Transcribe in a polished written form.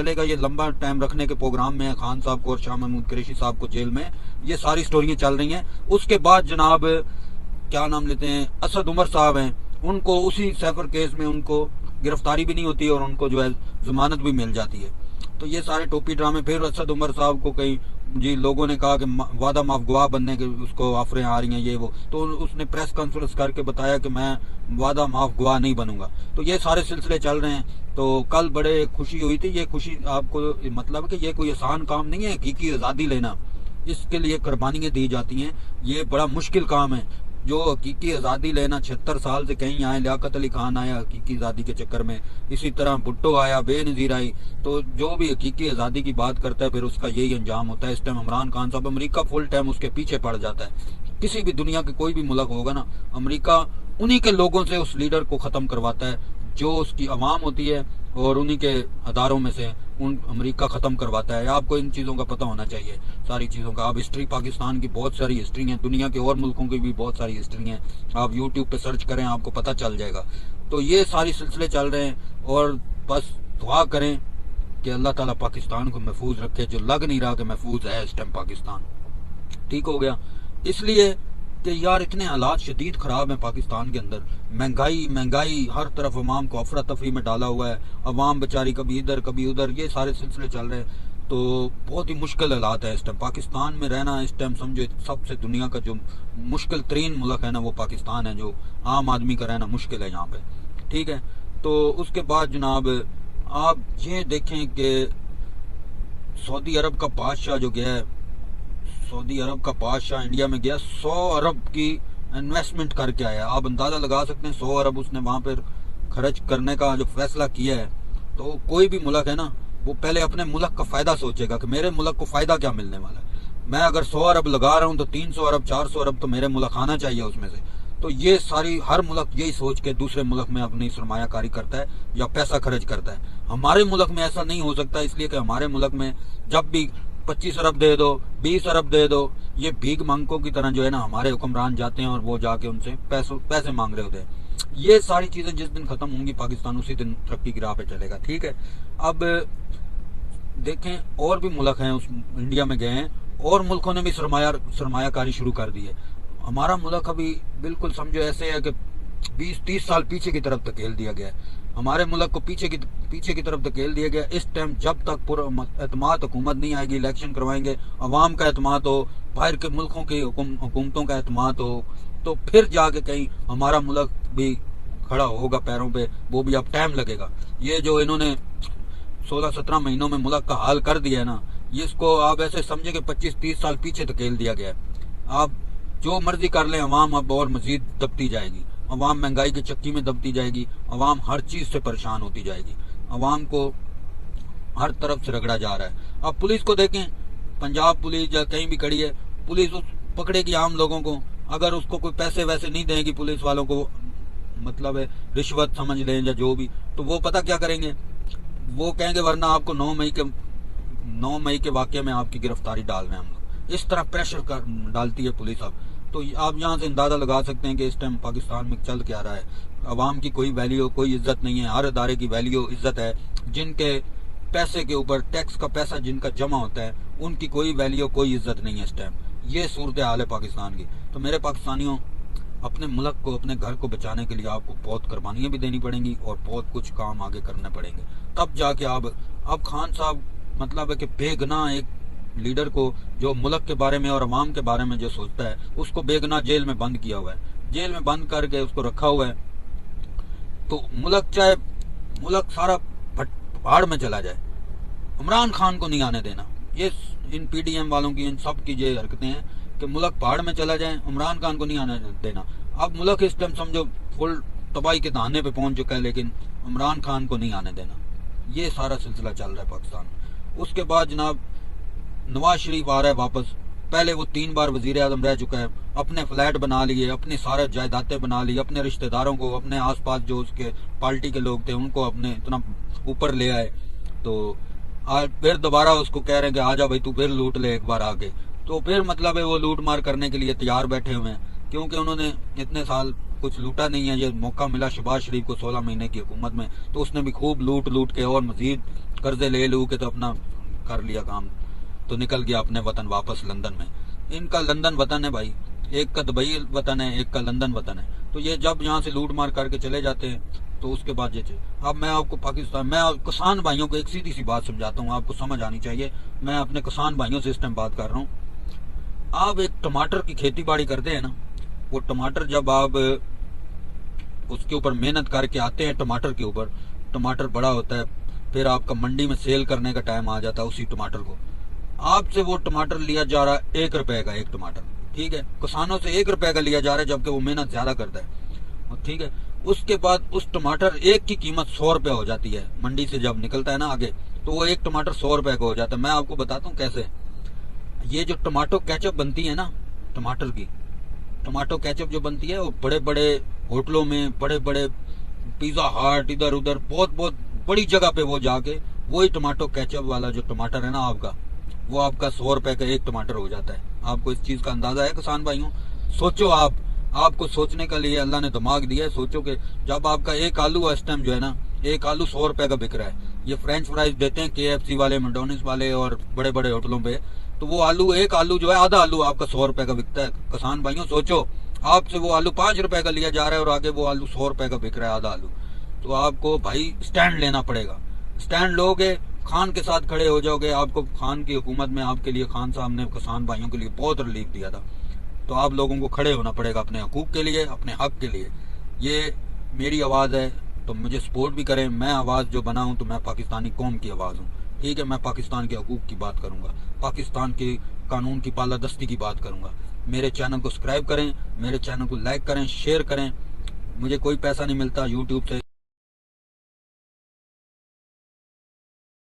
चलेगा, ये लंबा टाइम रखने के प्रोग्राम में है खान साहब को और शाह महमूद कुरैशी साहब को जेल में, ये सारी स्टोरियां चल रही हैं। उसके बाद जनाब क्या नाम लेते हैं, असद उमर साहब हैं, उनको उसी सैफर केस में उनको गिरफ्तारी भी नहीं होती है और उनको जो है जमानत भी मिल जाती है। तो ये सारे टोपी ड्रामे। फिर असद उमर साहब को कई जी लोगों ने कहा कि वादा माफ गवाह बनने के उसको ऑफरें आ रही हैं ये वो, तो उसने प्रेस कॉन्फ्रेंस करके बताया कि मैं वादा माफ गवाह नहीं बनूंगा। तो ये सारे सिलसिले चल रहे हैं। तो कल बड़े खुशी हुई थी, ये खुशी आपको मतलब कि ये कोई आसान काम नहीं है हकीकी आज़ादी लेना, इसके लिए कुर्बानियां दी जाती हैं, ये बड़ा मुश्किल काम है। जो हकीकी आज़ादी लेना 76 साल से कहीं आए, लियाकत अली खान आया हकीकी आज़ादी के चक्कर में, इसी तरह भुट्टो आया, बेनज़ीर आई, तो जो भी हकीकी आज़ादी की बात करता है फिर उसका यही अंजाम होता है। इस टाइम इमरान खान साहब, अमेरिका फुल टाइम उसके पीछे पड़ जाता है। किसी भी दुनिया के कोई भी मुल्क होगा ना, अमेरिका उन्हीं के लोगों से उस लीडर को ख़त्म करवाता है, जो उसकी आवाम होती है और उन्हीं के अदारों में से उन अमेरिका ख़त्म करवाता है। आपको इन चीज़ों का पता होना चाहिए, सारी चीज़ों का। आप हिस्ट्री पाकिस्तान की बहुत सारी हिस्ट्री है, दुनिया के और मुल्कों की भी बहुत सारी हिस्ट्री है, आप यूट्यूब पे सर्च करें आपको पता चल जाएगा। तो ये सारी सिलसिले चल रहे हैं और बस दुआ करें कि अल्लाह ताला पाकिस्तान को महफूज रखे, जो लग नहीं रहा कि महफूज है इस टाइम पाकिस्तान। ठीक हो गया इसलिए कि यार इतने हालात शदीद खराब हैं पाकिस्तान के अंदर, महंगाई हर तरफ अवाम को अफरा तफरी में डाला हुआ है, अवाम बेचारी कभी इधर कभी उधर, ये सारे सिलसिले चल रहे हैं। तो बहुत ही मुश्किल हालात है इस टाइम पाकिस्तान में रहना। इस टाइम समझो सबसे दुनिया का जो मुश्किल तरीन मुल्क है ना वो पाकिस्तान है, जो आम आदमी का रहना मुश्किल है यहाँ पे। ठीक है, तो उसके बाद जनाब आप ये देखें कि सऊदी अरब का बादशाह जो गया है, सऊदी अरब का बादशाह इंडिया में गया, 100 अरब की इन्वेस्टमेंट करके आया। आप अंदाजा लगा सकते हैं 100 अरब उसने वहां पर खर्च करने का जो फैसला किया है। तो कोई भी मुल्क है ना, वो पहले अपने मुल्क का फायदा सोचेगा कि मेरे मुल्क को फायदा क्या मिलने वाला है। मैं अगर 100 अरब लगा रहा हूँ तो 300 अरब 400 अरब तो मेरे मुल्क आना चाहिए उसमें से। तो ये सारी हर मुल्क यही सोच के दूसरे मुल्क में अपनी सरमायाकारी करता है या पैसा खर्च करता है। हमारे मुल्क में ऐसा नहीं हो सकता, इसलिए कि हमारे मुल्क में जब भी 25 अरब दे दो, 20 अरब दे दो, ये भीख मांगों की तरह जो है ना हमारे हुक्मरान जाते हैं और वो जाके उनसे पैसे मांग रहे होते हैं। ये सारी चीजें जिस दिन खत्म होंगी पाकिस्तान उसी दिन तरक्की की राह पे चलेगा। ठीक है, अब देखें और भी मुल्क हैं उस इंडिया में गए हैं और मुल्कों ने भी सरमायाकारी शुरू कर दी है। हमारा मुल्क अभी बिल्कुल समझो ऐसे है कि 20-30 साल पीछे की तरफ धकेल दिया गया है। हमारे मुल्क को पीछे की तरफ धकेल दिया गया। इस टाइम जब तक पूरा एतमाद हुकूमत नहीं आएगी, इलेक्शन करवाएंगे, अवाम का एतमाद हो, बाहर के मुल्कों की हुकूमतों का एतमाद हो, तो फिर जाके कहीं हमारा मुल्क भी खड़ा होगा पैरों पे। वो भी अब टाइम लगेगा। ये जो इन्होंने 16-17 महीनों में मुल्क का हाल कर दिया है ना, ये इसको आप ऐसे समझे कि 25-30 साल पीछे धकेल दिया गया है। आप जो मर्जी कर लें, अवाम अब और मजीद दबती जाएगी, अवाम महंगाई की चक्की में दबती जाएगी, अवाम हर चीज से परेशान होती जाएगी, अवाम को हर तरफ से रगड़ा जा रहा है। अब पुलिस को देखें, पंजाब पुलिस या कहीं भी खड़ी है, पुलिस उस पकड़ेगी आम लोगों को, अगर उसको कोई पैसे वैसे नहीं देगी पुलिस वालों को, मतलब है रिश्वत समझ लें या जो भी, तो वो पता क्या करेंगे, वो कहेंगे वरना आपको 9 मई के वाकये में आपकी गिरफ्तारी डाल रहे हैं हम लोग। इस तरह प्रेशर डालती है पुलिस। अब तो आप यहाँ से अंदाजा लगा सकते हैं कि इस टाइम पाकिस्तान में चल क्या रहा है। अवाम की कोई वैल्यू, कोई इज्जत नहीं है। हर अदारे की वैल्यू इज्जत है। जिनके पैसे के ऊपर टैक्स का पैसा जिनका जमा होता है उनकी कोई वैल्यू, कोई इज्जत नहीं है इस टाइम। ये सूरत हाल है पाकिस्तान की। तो मेरे पाकिस्तानियों, अपने मुल्क को, अपने घर को बचाने के लिए आपको बहुत कुर्बानियां भी देनी पड़ेंगी और बहुत कुछ काम आगे करने पड़ेंगे, तब जाके अब खान साहब मतलब है कि बेगुनाह एक लीडर को जो मुल्क के बारे में और अवाम के बारे में जो सोचता है उसको बेगुनाह जेल में बंद किया हुआ है, जेल में बंद करके उसको रखा हुआ है। तो मुल्क सारा पहाड़ में चला जाए, इमरान खान को नहीं आने देना। ये इन पीडीएम वालों की, इन सब की ये हरकतें हैं कि मुल्क पहाड़ में चला जाए, इमरान खान को नहीं आने देना। अब मुल्क इस टाइम समझो फुल तबाही के दाने पे पहुंच चुका है, लेकिन इमरान खान को नहीं आने देना। ये सारा सिलसिला चल रहा है पाकिस्तान में। उसके बाद जनाब नवाज शरीफ आ रहा है वापस। पहले वो 3 बार वजीर आजम रह चुका है, अपने फ्लैट बना लिए, अपनी सारे जायदादें बना ली, अपने रिश्तेदारों को, अपने आसपास जो उसके पार्टी के लोग थे उनको अपने इतना ऊपर ले आए। तो आज फिर दोबारा उसको कह रहे हैं कि आजा भाई तू फिर लूट ले एक बार आगे। तो फिर मतलब है वो लूट मार करने के लिए तैयार बैठे हुए हैं, क्योंकि उन्होंने इतने साल कुछ लूटा नहीं है। ये मौका मिला शहबाज शरीफ को 16 महीने की हुकूमत में, तो उसने भी खूब लूट के और मजीद कर्जे ले लू के तो अपना कर लिया काम, तो निकल गया अपने वतन वापस लंदन में। इनका लंदन वतन है भाई, एक का दुबई वतन है, एक का लंदन वतन है। तो ये जब यहाँ से लूट मार करके चले जाते हैं तो उसके बाद ये अब मैं आपको पाकिस्तान, मैं किसान भाइयों को एक सीधी सी बात समझाता हूँ, आपको समझ आनी चाहिए। मैं अपने किसान भाइयों से इस टाइम बात कर रहा हूँ। आप एक टमाटर की खेती बाड़ी करते हैं ना, वो टमाटर जब आप उसके ऊपर मेहनत करके आते हैं, टमाटर के ऊपर, टमाटर बड़ा होता है, फिर आपका मंडी में सेल करने का टाइम आ जाता है उसी टमाटर को, आपसे वो टमाटर लिया जा रहा है 1 रुपए का एक टमाटर, ठीक है। किसानों से 1 रुपए का लिया जा रहा है, जबकि वो मेहनत ज्यादा करता है, ठीक है। उसके बाद उस टमाटर एक की कीमत 100 रुपए हो जाती है, मंडी से जब निकलता है ना आगे, तो वो एक टमाटर 100 रुपए का हो जाता है। मैं आपको बताता हूँ कैसे। ये जो टमाटो केचप बनती है ना, टमाटर की टमाटो केचप जो बनती है, वो बड़े बड़े होटलों में, बड़े बड़े पिज्जा हट, इधर उधर बहुत बहुत बड़ी जगह पे वो जाके वही टमाटो केचप वाला जो टमाटर है ना आपका, वो आपका 100 रुपए का एक टमाटर हो जाता है। आपको इस चीज का अंदाजा है किसान भाइयों? सोचो आप, आपको सोचने के लिए अल्लाह ने दिमाग दिया है। सोचो कि जब आपका एक आलू इस टाइम जो है ना, एक आलू 100 रुपए का बिक रहा है। ये फ्रेंच फ्राइज देते हैं KFC वाले, मैकडॉनल्ड्स वाले और बड़े बड़े होटलों पे, तो वो आलू, एक आलू जो है, आधा आलू आपका 100 रुपए का बिकता है। किसान भाइयों सोचो, आपसे वो आलू 5 रुपए का लिया जा रहा है और आगे वो आलू 100 रुपए का बिक रहा है, आधा आलू। तो आपको भाई स्टैंड लेना पड़ेगा। स्टैंड लोगे, खान के साथ खड़े हो जाओगे। आपको खान की हुकूमत में आपके लिए, खान साहब ने किसान भाइयों के लिए बहुत रिलीफ दिया था, तो आप लोगों को खड़े होना पड़ेगा अपने हकूक के लिए, अपने हक के लिए। ये मेरी आवाज है, तो मुझे सपोर्ट भी करें। मैं आवाज जो बना हूं, तो मैं पाकिस्तानी कौम की आवाज हूं, ठीक है। मैं पाकिस्तान के हकूक की बात करूंगा, पाकिस्तान के कानून की पालादस्ती की बात करूंगा। मेरे चैनल को सब्सक्राइब करें, मेरे चैनल को लाइक करें, शेयर करें। मुझे कोई पैसा नहीं मिलता यूट्यूब से,